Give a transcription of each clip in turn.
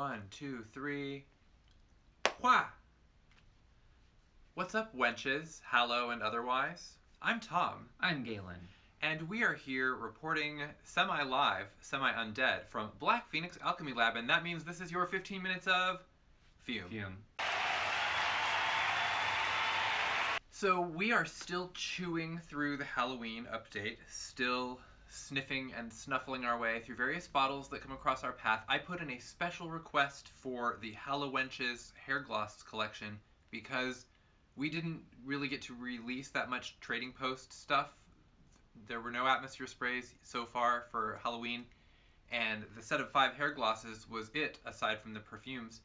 1, 2, 3. Wha! What's up, wenches, hallow and otherwise? I'm Tom. I'm Galen. And we are here reporting semi-live, semi-undead from Black Phoenix Alchemy Lab, and that means this is your 15 minutes of FUME. So we are still chewing through the Halloween update, still sniffing and snuffling our way through various bottles that come across our path. I put in a special request for the Hallowenches hair gloss collection because we didn't really get to release that much Trading Post stuff. There were no atmosphere sprays so far for Halloween, and the set of 5 hair glosses was it, aside from the perfumes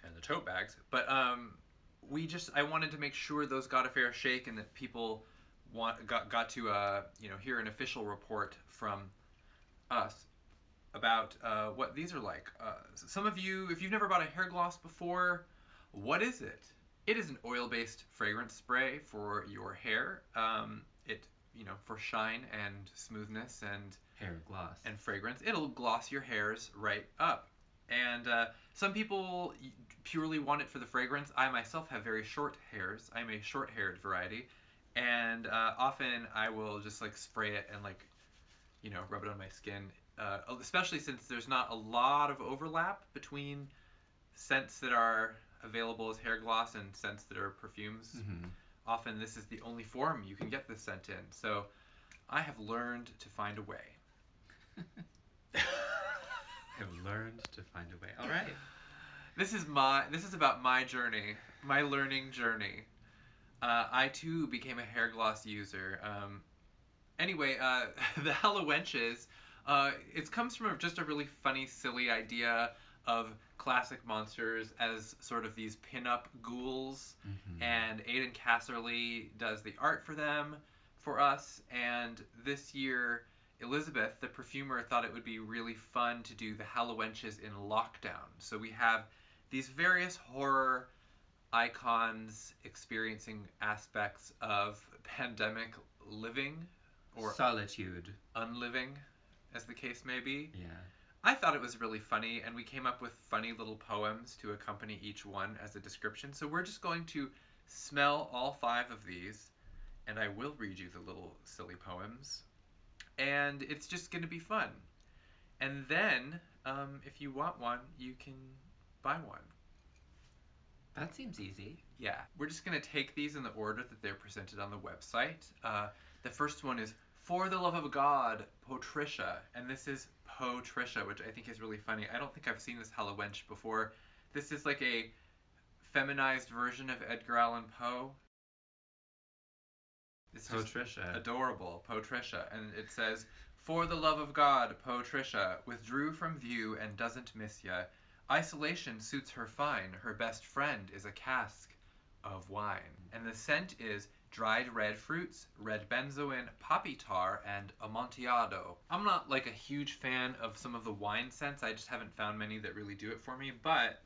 and the tote bags. But I wanted to make sure those got a fair shake and that people got to hear an official report from us about what these are like. Some of you, if you've never bought a hair gloss before, what is it? It is an oil-based fragrance spray for your hair. For shine and smoothness and hair gloss and fragrance. It'll gloss your hairs right up. And some people purely want it for the fragrance. I myself have very short hairs. I'm a short-haired variety. And often I will just spray it and rub it on my skin. Especially since there's not a lot of overlap between scents that are available as hair gloss and scents that are perfumes. Mm-hmm. Often this is the only form you can get this scent in. So I have learned to find a way. Have learned to find a way. All right. This is about my journey, my learning journey. I too became a hair gloss user. The Hallowenches, it comes from just a really funny, silly idea of classic monsters as sort of these pin-up ghouls. Mm-hmm. And Aiden Casserly does the art for them for us. And this year, Elizabeth, the perfumer, thought it would be really fun to do the Hallowenches in lockdown. So we have these various horror icons experiencing aspects of pandemic living or solitude, unliving, as the case may be. Yeah. I thought it was really funny, and we came up with funny little poems to accompany each one as a description. So we're just going to smell all 5 of these, and I will read you the little silly poems. And it's just going to be fun. And then, if you want one, you can buy one. That seems easy. Yeah. We're just going to take these in the order that they're presented on the website. The first one is For the Love of God, Patricia. And this is Patricia, which I think is really funny. I don't think I've seen this Hallowench before. This is like a feminized version of Edgar Allan Poe. It's Patricia. Adorable, Patricia. And it says, For the love of God, Patricia withdrew from view and doesn't miss ya. Isolation suits her fine. Her best friend is a cask of wine. And the scent is dried red fruits, red benzoin, poppy tar, and amontillado. I'm not a huge fan of some of the wine scents. I just haven't found many that really do it for me. But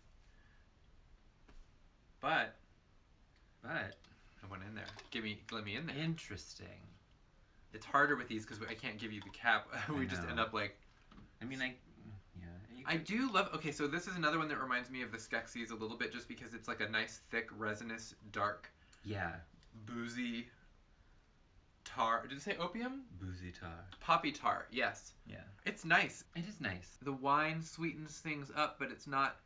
I went in there. Let me in there. Interesting. It's harder with these because I can't give you the cap. We just end up I do love... Okay, so this is another one that reminds me of the Skeksis a little bit just because it's a nice, thick, resinous, dark... Yeah. Boozy tar. Did it say opium? Boozy tar. Poppy tar, yes. Yeah. It's nice. It is nice. The wine sweetens things up, but it's not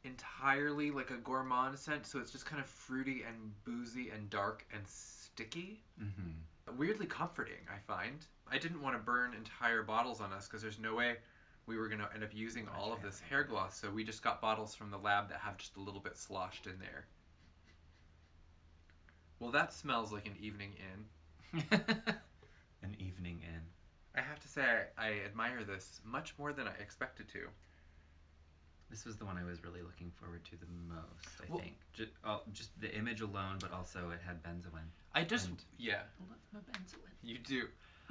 entirely like a gourmand scent, so it's just kind of fruity and boozy and dark and sticky. Mm-hmm. Weirdly comforting, I find. I didn't want to burn entire bottles on us because there's no way we were going to end up using all of this hair gloss, so we just got bottles from the lab that have just a little bit sloshed in there. Well, that smells like an evening inn. An evening inn. I have to say, I admire this much more than I expected to. This was the one I was really looking forward to the most, I think. Just the image alone, but also it had benzoin. Yeah. I love my benzoin. You do.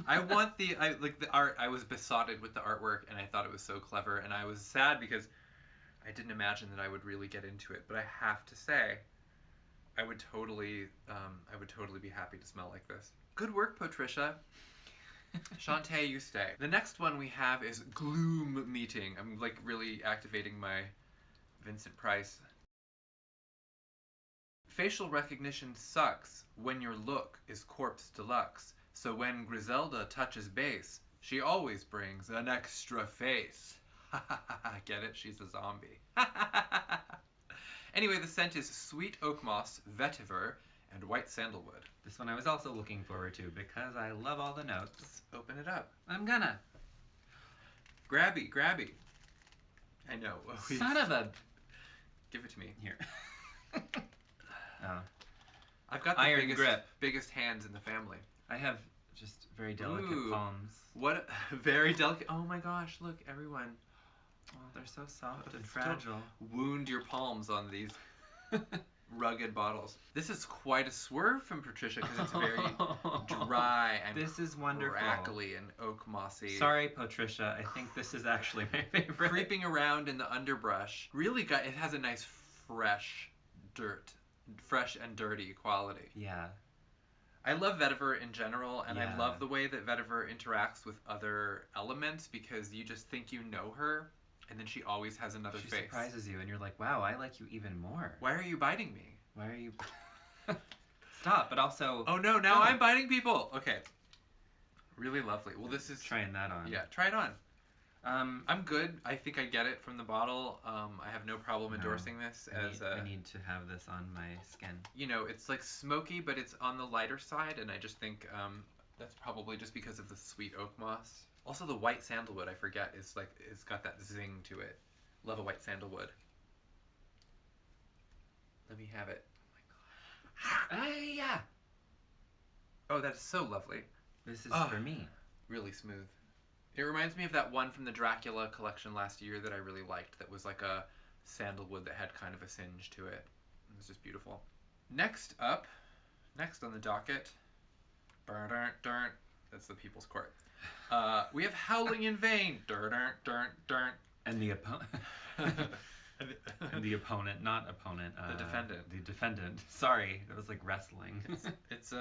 I want the art. I was besotted with the artwork, and I thought it was so clever, and I was sad because I didn't imagine that I would really get into it. But I have to say, I would totally be happy to smell like this. Good work, Patricia. Shantae, you stay. The next one we have is GLOOM meeting. I'm really activating my Vincent Price. Facial recognition sucks when your look is corpse deluxe. So when Griselda touches base, she always brings an extra face. Get it? She's a zombie. Anyway, the scent is sweet oak moss, vetiver, and white sandalwood. This one I was also looking forward to because I love all the notes. Let's open it up. I'm gonna. Grabby, grabby. I know. Son of a... Give it to me. Here. Oh. I've got the Iron grip. biggest hands in the family. I have just very delicate palms. What a very delicate... Oh my gosh, look, everyone. Oh, they're so soft and fragile. Wound your palms on these rugged bottles. This is quite a swerve from Patricia because it's very dry and this is wonderful. Crackly and oak mossy. Sorry, Patricia. I think this is actually my favorite. Creeping around in the underbrush. Really it has a nice fresh and dirty quality. Yeah. I love vetiver in general, and Yeah. I love the way that vetiver interacts with other elements because you just think you know her, and then she always has another face. She surprises you, and you're like, wow, I like you even more. Why are you biting me? Why are you... Stop, but also... Oh no, now I'm biting people! Okay. Really lovely. Well, this is... Trying that on. Yeah, try it on. I'm good. I think I get it from the bottle. I have no problem endorsing this as I need to have this on my skin. You know, it's like smoky, but it's on the lighter side, and I just think that's probably just because of the sweet oak moss. Also, the white sandalwood, I forget, it's got that zing to it. Love a white sandalwood. Let me have it. Oh my god. Yeah. Oh, that is so lovely. This is for me. Really smooth. It reminds me of that one from the Dracula collection last year that I really liked that was like a sandalwood that had kind of a singe to it. It was just beautiful. Next on the docket, that's the People's Court. We have Howling in Vain. And the opponent. And the opponent, not opponent. The defendant. The defendant. Sorry, it was like wrestling. It's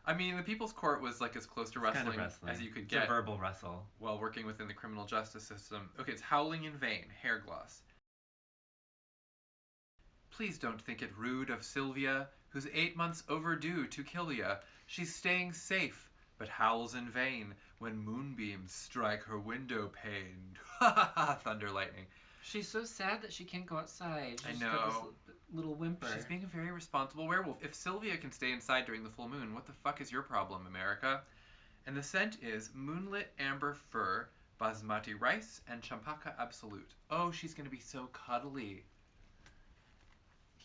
I mean, the People's Court was like as close to wrestling, kind of wrestling as you could it's get. A verbal wrestle. While working within the criminal justice system. Okay, it's Howling in Vain, hair gloss. Please don't think it rude of Sylvia, who's 8 months overdue to kill ya. She's staying safe, but howls in vain when moonbeams strike her window pane. Ha ha ha, thunder lightning. She's so sad that she can't go outside. I She's know. got this little whimper. She's being a very responsible werewolf. If Sylvia can stay inside during the full moon, what the fuck is your problem, America? And the scent is Moonlit, Amber Fir, Basmati Rice, and Champaka Absolute. Oh, she's going to be so cuddly.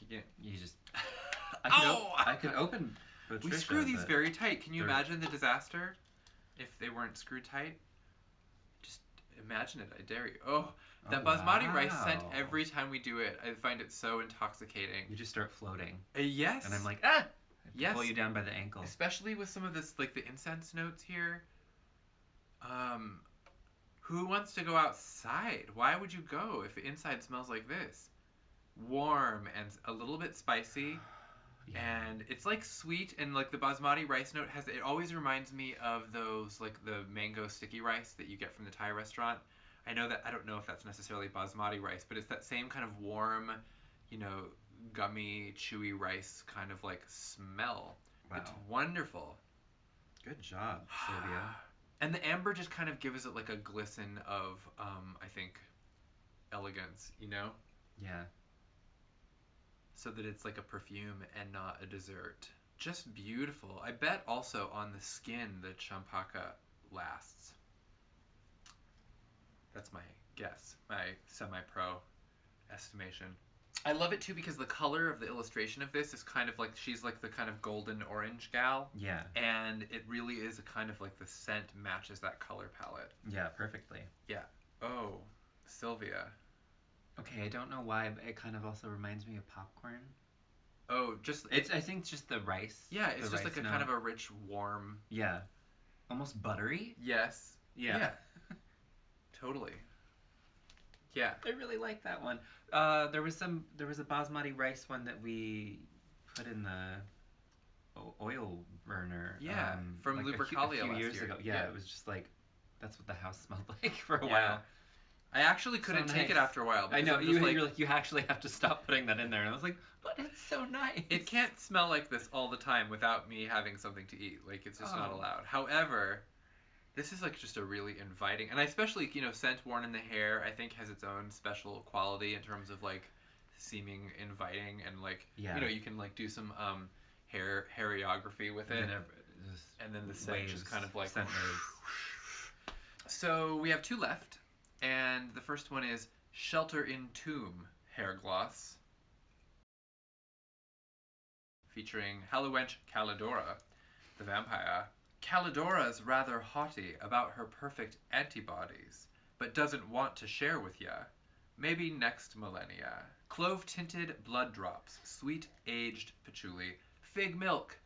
You just... I could open Patricia, we screw these very tight. Can you they're- imagine the disaster if they weren't screwed tight? Just imagine it, I dare you. Oh, that basmati rice scent, wow. every time we do it, I find it so intoxicating. You just start floating. Yes. And I'm like, ah! Yes. Pull you down by the ankle. Especially with some of this, like the incense notes here. Who wants to go outside? Why would you go if the inside smells like this? Warm and a little bit spicy. Yeah. And it's like sweet, and like the basmati rice note it always reminds me of those like the mango sticky rice that you get from the Thai restaurant. I don't know if that's necessarily basmati rice, but it's that same kind of warm, gummy, chewy rice kind of like smell. Wow. It's wonderful. Good job, Sylvia. And the amber just kind of gives it like a glisten of, I think, elegance, Yeah. So that it's like a perfume and not a dessert. Just beautiful. I bet also on the skin the champaka lasts. That's my guess, my semi-pro estimation. I love it too because the color of the illustration of this is kind of like, she's like the kind of golden orange gal. Yeah. And it really is a kind of like the scent matches that color palette. Yeah, perfectly. Yeah. Oh, Sylvia. Okay, I don't know why, but it kind of also reminds me of popcorn. Oh, just... I think just the rice. Yeah, it's just like a note. kind of a rich, warm... Yeah. Almost buttery? Yes. Yeah. Totally. Yeah. I really like that one. There was a basmati rice one that we put in the oil burner. Yeah, from like Lupercalia a few last years year. ago. Yeah, it was just like, that's what the house smelled like for a Yeah. while. I actually couldn't take it nice. after a while. I know, I'm just you're like, you actually have to stop putting that in there. And I was like, but it's so nice. It can't smell like this all the time without me having something to eat. Like, it's just not allowed. However, this is like just a really inviting, and I especially, scent worn in the hair, I think has its own special quality in terms of like seeming inviting, and like, you can like do some hairography with it. And then the scent just kind of like... So we have 2 left, and the first one is Shelter in Tomb Hair Gloss, featuring Hallowench Calidora, the vampire. Calidora's rather haughty about her perfect antibodies, but doesn't want to share with ya. Maybe next millennia. Clove-tinted blood drops, sweet aged patchouli, fig milk.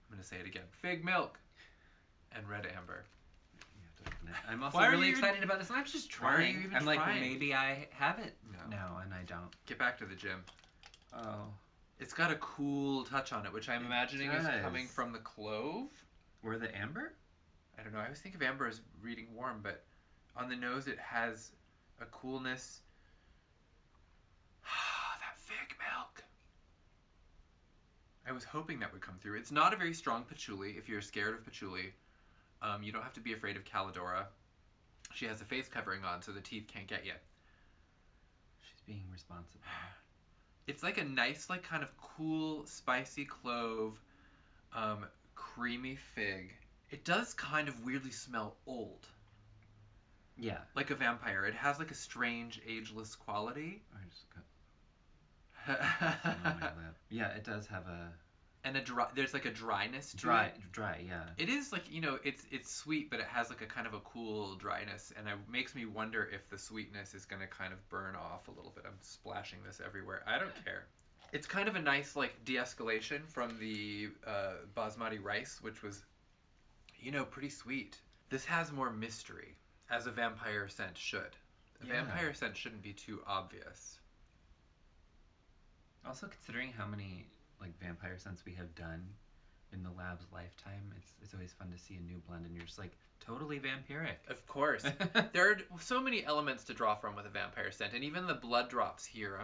I'm going to say it again. Fig milk and red amber. I'm also really excited about this. I'm just trying. Why are you even I'm like, trying? maybe I have it No. now, and I don't. Get back to the gym. Oh. It's got a cool touch on it, which I'm imagining is coming from the clove. Or the amber? I don't know. I always think of amber as reading warm, but on the nose it has a coolness. That fig milk. I was hoping that would come through. It's not a very strong patchouli. If you're scared of patchouli, you don't have to be afraid of Calidora. She has a face covering on, so the teeth can't get you. She's being responsible. It's like a nice, like kind of cool, spicy clove, creamy fig. It does kind of weirdly smell old. Yeah. Like a vampire. It has like a strange, ageless quality. I just got... Yeah, it does have a... And there's like a dryness to it. Dry, yeah. It is like, it's sweet, but it has like a kind of a cool dryness, and it makes me wonder if the sweetness is going to kind of burn off a little bit. I'm splashing this everywhere. I don't care. It's kind of a nice like de-escalation from the basmati rice, which was, pretty sweet. This has more mystery, as a vampire scent should. A vampire scent shouldn't be too obvious. Also, considering how many like vampire scents we have done in the lab's lifetime, it's always fun to see a new blend, and you're just like, totally vampiric. Of course. There are so many elements to draw from with a vampire scent, and even the blood drops here,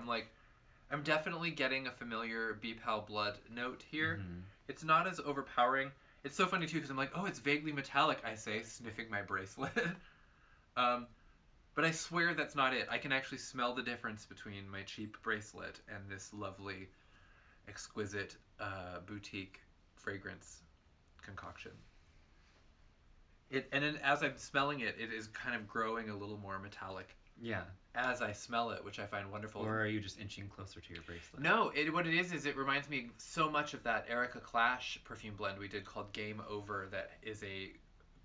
I'm definitely getting a familiar BPAL blood note here. Mm-hmm. It's not as overpowering. It's so funny too, because I'm like, oh, it's vaguely metallic, I say, sniffing my bracelet. But I swear that's not it. I can actually smell the difference between my cheap bracelet and this lovely, exquisite boutique fragrance concoction. And then as I'm smelling it, it is kind of growing a little more metallic. Yeah. As I smell it, which I find wonderful. Or are you just inching closer to your bracelet? No, what it is it reminds me so much of that Erica Clash perfume blend we did called Game Over, that is a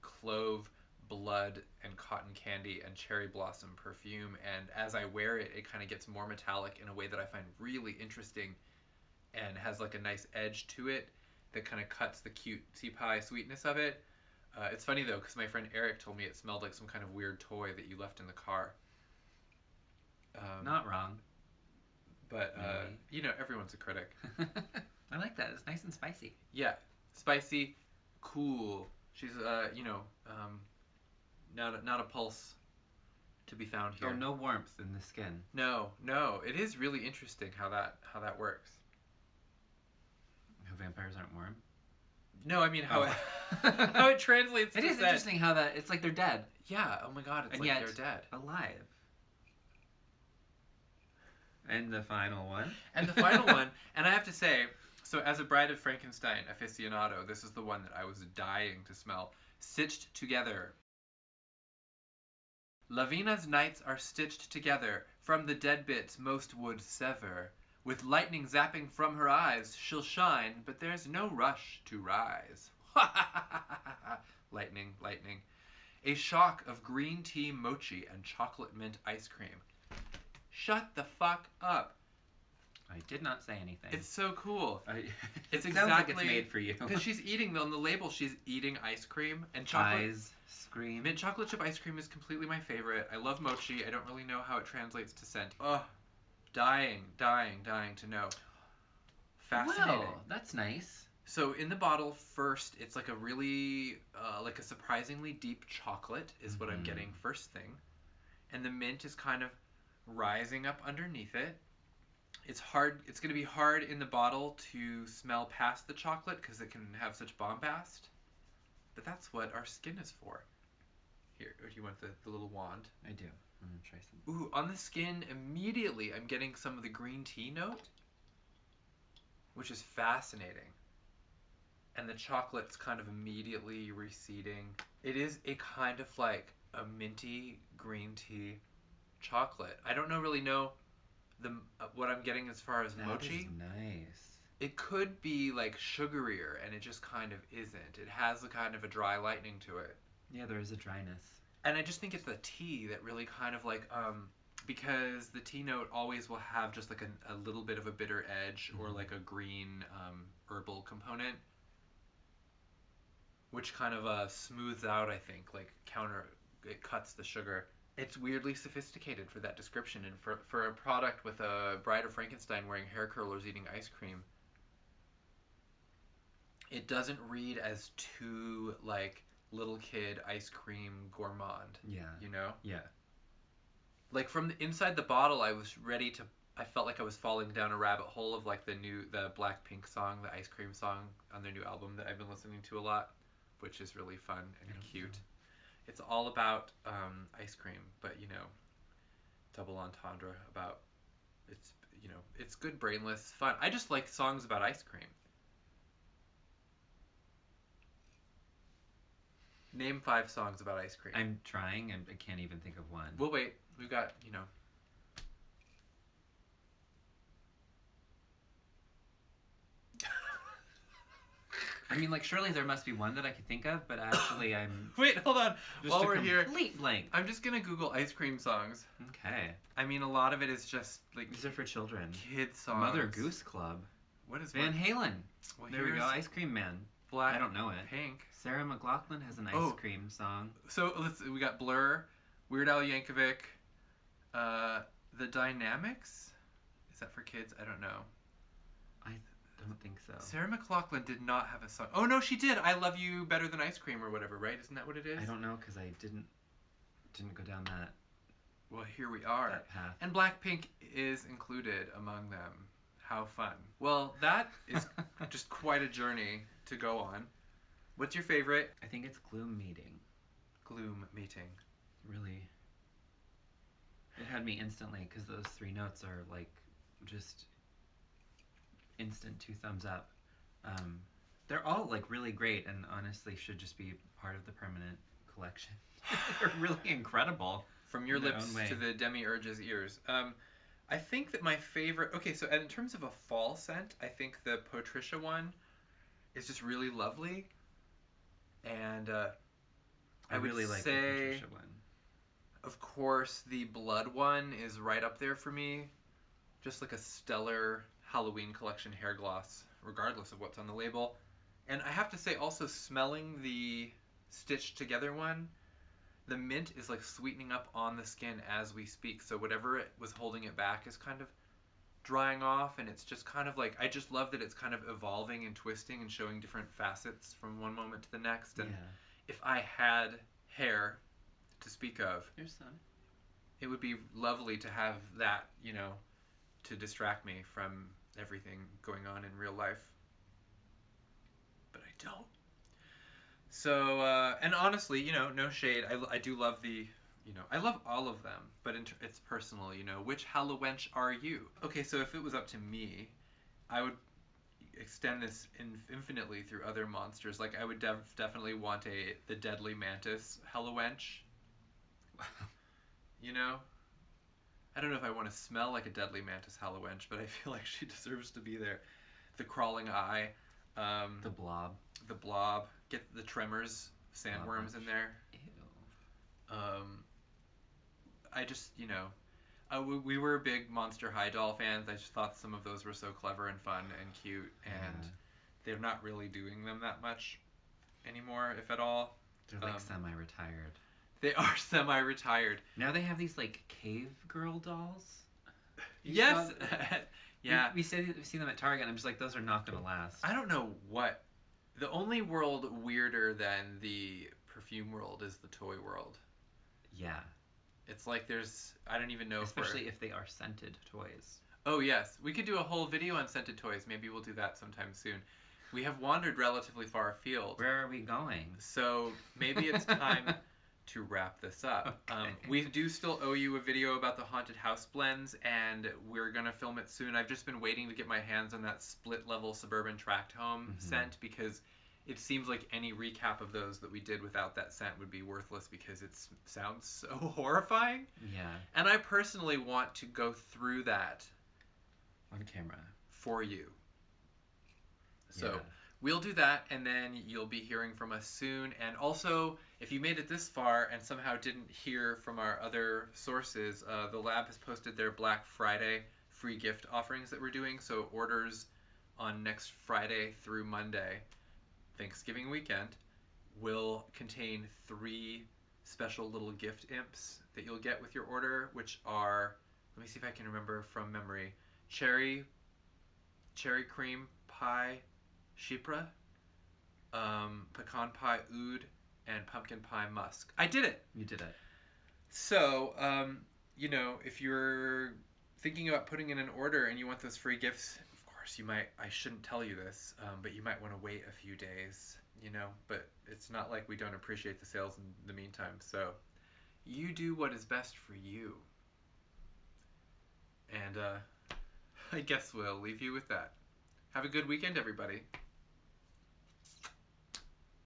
clove, blood, and cotton candy and cherry blossom perfume. And as I wear it, it kind of gets more metallic in a way that I find really interesting, and has like a nice edge to it that kind of cuts the cutesy pie sweetness of it. It's funny though, because my friend Eric told me it smelled like some kind of weird toy that you left in the car. Not wrong. But, everyone's a critic. I like that. It's nice and spicy. Yeah. Spicy, cool. She's, not a pulse to be found here. Oh, no warmth in the skin. No. It is really interesting how that works. How vampires aren't warm? No, I mean how how it translates to It is interesting how that... It's like they're dead. Yeah, oh my god, it's and like yet they're dead. Alive. And the final one. And I have to say, so as a Bride of Frankenstein aficionado, this is the one that I was dying to smell. Stitched together. Lavina's nights are stitched together, from the dead bits most would sever. With lightning zapping from her eyes, she'll shine, but there's no rush to rise. Lightning. A shock of green tea mochi and chocolate mint ice cream. Shut the fuck up. I did not say anything. It's so cool. It's exactly like it's made for you. Because she's eating, on the label, she's eating ice cream. And chocolate. Ice cream. Mint chocolate chip ice cream is completely my favorite. I love mochi. I don't really know how it translates to scent. Oh, dying to know. Fascinating. Well, that's nice. So in the bottle, first, it's like a really, like a surprisingly deep chocolate is what I'm getting first thing. and the mint is kind of rising up underneath it. It's hard. It's going to be hard in the bottle to smell past the chocolate because it can have such bombast. But that's what our skin is for. Here, do you want the little wand? I do. I'm going to try some. Ooh, on the skin, immediately I'm getting some of the green tea note, which is fascinating. And the chocolate's kind of immediately receding. It is a kind of like a minty green tea chocolate. I don't really know what I'm getting as far as mochi. That is nice. It could be like sugarier, and it just kind of isn't. It has a kind of a dry lightning to it. Yeah, there is a dryness. And I just think it's the tea that really kind of like, because the tea note always will have just like a little bit of a bitter edge or like a green herbal component, which kind of smooths out, I think, like it cuts the sugar. It's weirdly sophisticated for that description, and for a product with a Bride of Frankenstein wearing hair curlers eating ice cream, it doesn't read as too like little kid ice cream gourmand. Yeah. You know? Yeah. Like from inside the bottle, I felt like I was falling down a rabbit hole of like the Blackpink song, the ice cream song on their new album that I've been listening to a lot, which is really fun and cute. It's all about ice cream, but double entendre about it's good, brainless fun. I just like songs about ice cream. Name 5 songs about ice cream. I'm trying, and I can't even think of one. We'll wait. We've got, I mean, like, surely there must be one that I could think of, but actually I'm... Wait, hold on. Just While a we're here, complete blank. I'm just going to Google ice cream songs. Okay. I mean, a lot of it is just, like... These are for children. Kid songs. Mother Goose Club. What is Van Halen. Well, There we go. Ice Cream Man. Black. I don't know it. Pink. Sarah McLachlan has an ice cream song. So we got Blur, Weird Al Yankovic, The Dynamics. Is that for kids? I don't know. I don't think so. Sarah McLachlan did not have a song. Oh no, she did. I Love You Better Than Ice Cream or whatever, right? Isn't that what it is? I don't know because I didn't go down that. Well, here we are. That path. And Blackpink is included among them. How fun. Well, that is just quite a journey to go on. What's your favorite? I think it's GLOOM meeting. GLOOM meeting. Really. It had me instantly because those 3 notes are like just instant 2 thumbs up. They're all like really great and honestly should just be part of the permanent collection. They're really incredible. From your lips to the demiurge's ears. I think that my favorite... Okay, so in terms of a fall scent, I think the Patricia one is just really lovely. And I really like the Patricia one. Of course, the Blood one is right up there for me. Just like a stellar Halloween collection hair gloss, regardless of what's on the label. And I have to say, also, smelling the stitched together one, the mint is like sweetening up on the skin as we speak. So whatever it was holding it back is kind of drying off, and it's just kind of like, I just love that it's kind of evolving and twisting and showing different facets from one moment to the next. And if I had hair to speak of, Your son. it would be lovely to have that, to distract me from everything going on in real life. But I don't. So, and honestly, no shade. I do love I love all of them, but it's personal, Which Hallowench are you? Okay, so if it was up to me, I would extend this infinitely through other monsters. Like, I would definitely want the Deadly Mantis Hallowench. I don't know if I want to smell like a Deadly Mantis Hallowench, but I feel like she deserves to be there. The Crawling Eye. The Blob. The Blob. Get the Tremors sandworms in there. Ew. I just, we were big Monster High doll fans. I just thought some of those were so clever and fun and cute, and they're not really doing them that much anymore, if at all. They're like semi-retired. They are semi-retired. Now they have these like cave girl dolls. Yes. Yeah. We see them at Target, and I'm just like, those are not gonna last. I don't know what. The only world weirder than the perfume world is the toy world. Yeah. It's like there's, I don't even know Especially if they are scented toys. Oh yes, we could do a whole video on scented toys. Maybe we'll do that sometime soon. We have wandered relatively far afield. Where are we going? So maybe it's time to wrap this up. Okay. We do still owe you a video about the haunted house blends, and we're gonna film it soon. I've just been waiting to get my hands on that split level suburban tract home scent, because it seems like any recap of those that we did without that scent would be worthless, because it sounds so horrifying. Yeah. And I personally want to go through that on camera for you. So Yeah. we'll do that, and then you'll be hearing from us soon. And also, if you made it this far and somehow didn't hear from our other sources, the lab has posted their Black Friday free gift offerings that we're doing. So orders on next Friday through Monday, Thanksgiving weekend, will contain 3 special little gift imps that you'll get with your order, which are, let me see if I can remember from memory, cherry cream pie chypre, pecan pie oud, and pumpkin pie musk. I did it! You did it. So, if you're thinking about putting in an order and you want those free gifts, of course, I shouldn't tell you this, but you might want to wait a few days, but it's not like we don't appreciate the sales in the meantime. So, you do what is best for you. And, I guess we'll leave you with that. Have a good weekend, everybody.